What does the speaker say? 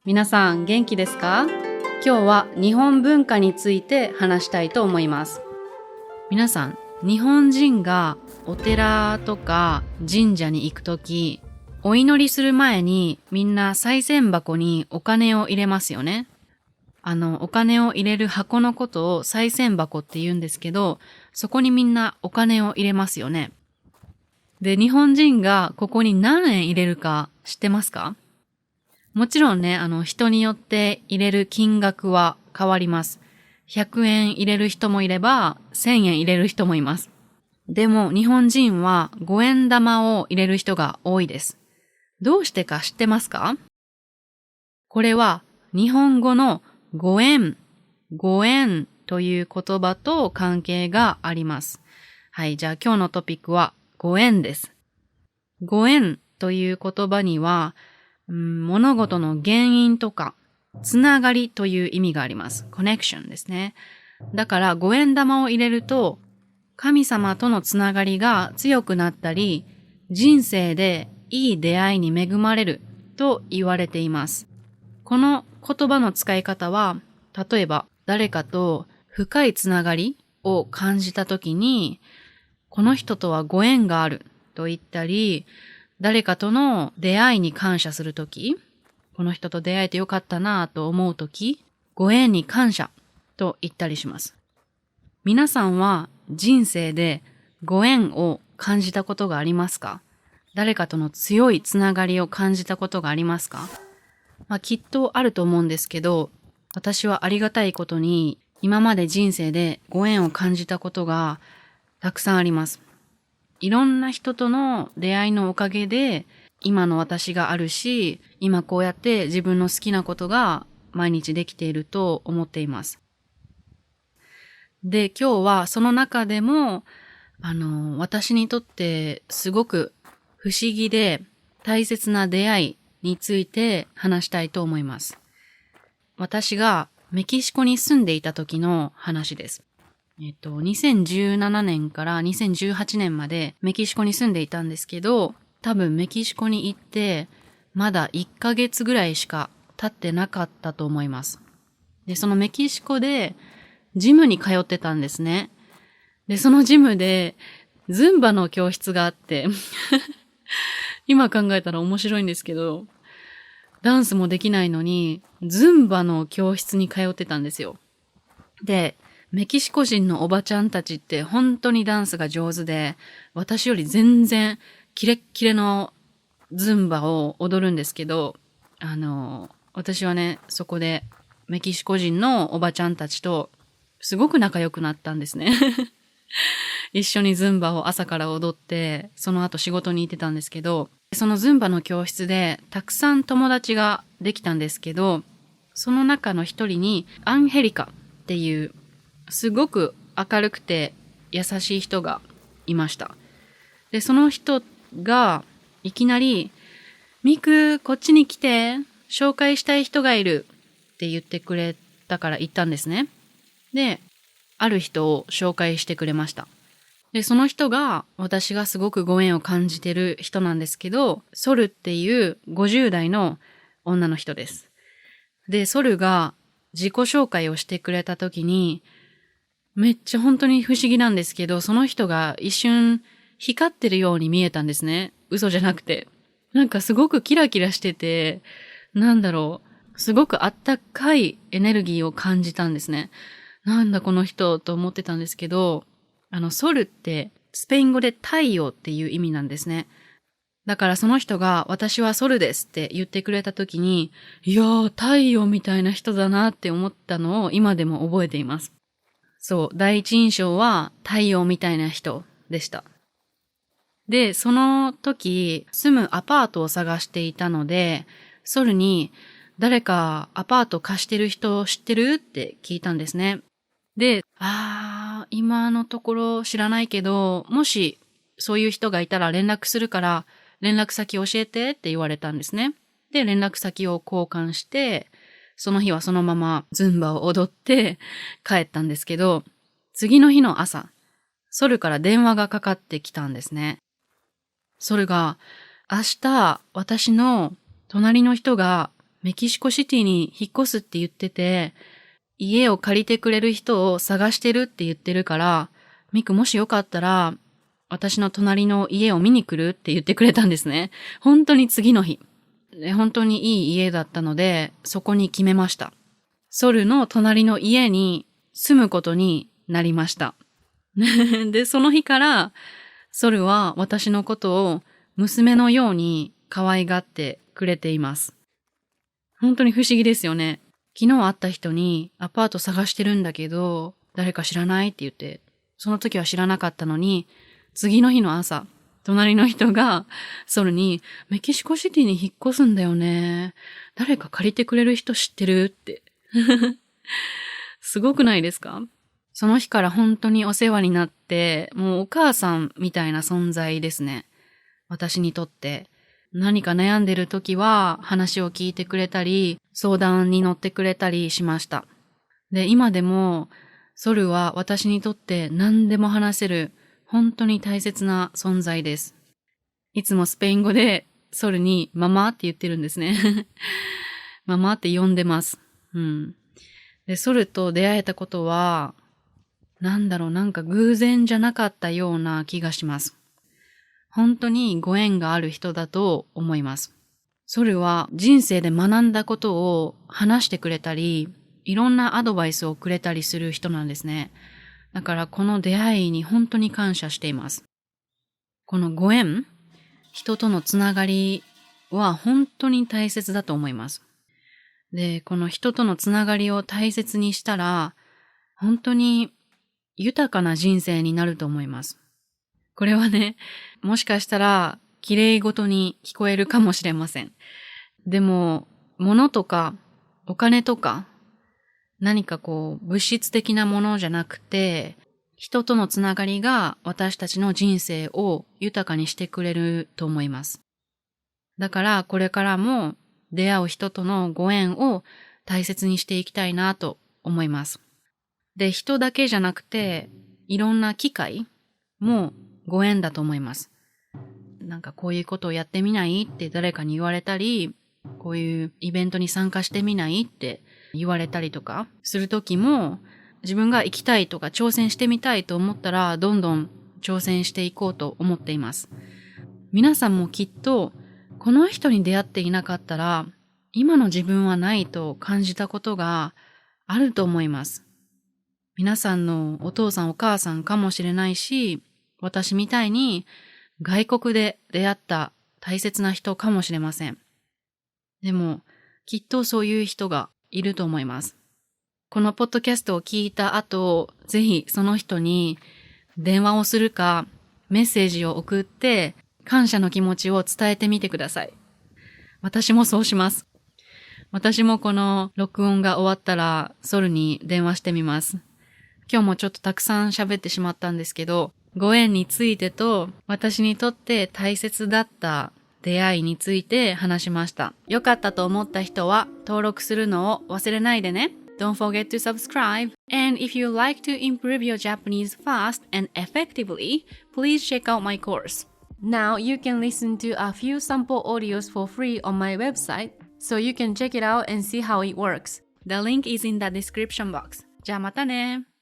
皆さん元気ですか？今日は日本文化について話したいと思います。皆さん、日本人がお寺とか神社に行くとき、お祈りする前にみんな賽銭箱にお金を入れますよね。お金を入れる箱のことを賽銭箱って言うんですけど、そこにみんなお金を入れますよね。で、日本人がここに何円入れるか知ってますか？もちろんね、人によって入れる金額は変わります。100円入れる人もいれば、1000円入れる人もいます。でも、日本人は5円玉を入れる人が多いです。どうしてか知ってますか？これは、日本語の5円という言葉と関係があります。はい、じゃあ今日のトピックは5円です。5円という言葉には、物事の原因とか、つながりという意味があります。コネクションですね。だから5円玉を入れると、神様とのつながりが強くなったり、人生でいい出会いに恵まれると言われています。この言葉の使い方は、例えば誰かと深いつながりを感じたときに、この人とはご縁があると言ったり、誰かとの出会いに感謝するとき、この人と出会えてよかったなぁと思うとき、ご縁に感謝と言ったりします。皆さんは人生でご縁を感じたことがありますか？誰かとの強いつながりを感じたことがありますか？きっとあると思うんですけど、私はありがたいことに今まで人生でご縁を感じたことがたくさんあります。いろんな人との出会いのおかげで今の私があるし、今こうやって自分の好きなことが毎日できていると思っています。で、今日はその中でも、私にとってすごく不思議で大切な出会いについて話したいと思います。私がメキシコに住んでいた時の話です。2017年から2018年までメキシコに住んでいたんですけど、多分メキシコに行ってまだ1ヶ月ぐらいしか経ってなかったと思います。で、そのメキシコでジムに通ってたんですね。で、そのジムでズンバの教室があって今考えたら面白いんですけど、ダンスもできないのにズンバの教室に通ってたんですよ。で、メキシコ人のおばちゃんたちって本当にダンスが上手で、私より全然キレッキレのズンバを踊るんですけど、私はね、そこでメキシコ人のおばちゃんたちとすごく仲良くなったんですね。一緒にズンバを朝から踊って、その後仕事に行ってたんですけど、そのズンバの教室でたくさん友達ができたんですけど、その中の一人にアンヘリカっていうすごく明るくて優しい人がいました。で、その人がいきなり、ミク、こっちに来て、紹介したい人がいるって言ってくれたから行ったんですね。で、ある人を紹介してくれました。で、その人が私がすごくご縁を感じてる人なんですけど、ソルっていう50代の女の人です。で、ソルが自己紹介をしてくれた時に、めっちゃ本当に不思議なんですけど、その人が一瞬光ってるように見えたんですね。嘘じゃなくて。なんかすごくキラキラしてて、すごくあったかいエネルギーを感じたんですね。なんだこの人と思ってたんですけど、ソルってスペイン語で太陽っていう意味なんですね。だからその人が私はソルですって言ってくれた時に、いやー太陽みたいな人だなって思ったのを今でも覚えています。そう、第一印象は太陽みたいな人でした。で、その時、住むアパートを探していたので、ソルに誰かアパート貸してる人知ってるって聞いたんですね。で、今のところ知らないけど、もしそういう人がいたら連絡するから連絡先教えてって言われたんですね。で、連絡先を交換して、その日はそのままズンバを踊って帰ったんですけど、次の日の朝、ソルから電話がかかってきたんですね。ソルが、明日私の隣の人がメキシコシティに引っ越すって言ってて、家を借りてくれる人を探してるって言ってるから、ミクもしよかったら、私の隣の家を見に来るって言ってくれたんですね。本当に次の日。本当にいい家だったので、そこに決めました。ソルの隣の家に住むことになりました。で、その日から、ソルは私のことを娘のように可愛がってくれています。本当に不思議ですよね。昨日会った人にアパート探してるんだけど、誰か知らないって言って、その時は知らなかったのに、次の日の朝、隣の人がソルにメキシコシティに引っ越すんだよね。誰か借りてくれる人知ってるって。すごくないですか？その日から本当にお世話になって、もうお母さんみたいな存在ですね。私にとって。何か悩んでる時は話を聞いてくれたり、相談に乗ってくれたりしました。で、今でもソルは私にとって何でも話せる本当に大切な存在です。いつもスペイン語でソルにママって言ってるんですね。ママって呼んでます。で、ソルと出会えたことは、なんか偶然じゃなかったような気がします。本当にご縁がある人だと思います。ソルは人生で学んだことを話してくれたり、いろんなアドバイスをくれたりする人なんですね。だからこの出会いに本当に感謝しています。このご縁、人とのつながりは本当に大切だと思います。で、この人とのつながりを大切にしたら、本当に豊かな人生になると思います。これはね、もしかしたら綺麗事に聞こえるかもしれません。でも、物とかお金とか何か物質的なものじゃなくて、人とのつながりが私たちの人生を豊かにしてくれると思います。だからこれからも出会う人とのご縁を大切にしていきたいなと思います。で、人だけじゃなくて、いろんな機会もご縁だと思います。なんかこういうことをやってみないって誰かに言われたり、こういうイベントに参加してみないって言われたりとかするときも、自分が行きたいとか挑戦してみたいと思ったら、どんどん挑戦していこうと思っています。皆さんもきっと、この人に出会っていなかったら、今の自分はないと感じたことがあると思います。皆さんのお父さんお母さんかもしれないし、私みたいに外国で出会った大切な人かもしれません。でも、きっとそういう人がいると思います。このポッドキャストを聞いた後、ぜひその人に電話をするか、メッセージを送って、感謝の気持ちを伝えてみてください。私もそうします。私もこの録音が終わったら、ソルに電話してみます。今日もちょっとたくさん喋ってしまったんですけど、ご縁についてと私にとって大切だった出会いについて話しました。よかったと思った人は登録するのを忘れないでね。Don't forget to subscribe. And if you like to improve your Japanese fast and effectively, please check out my course. Now you can listen to a few sample audios for free on my website, so you can check it out and see how it works. The link is in the description box. じゃあまたね。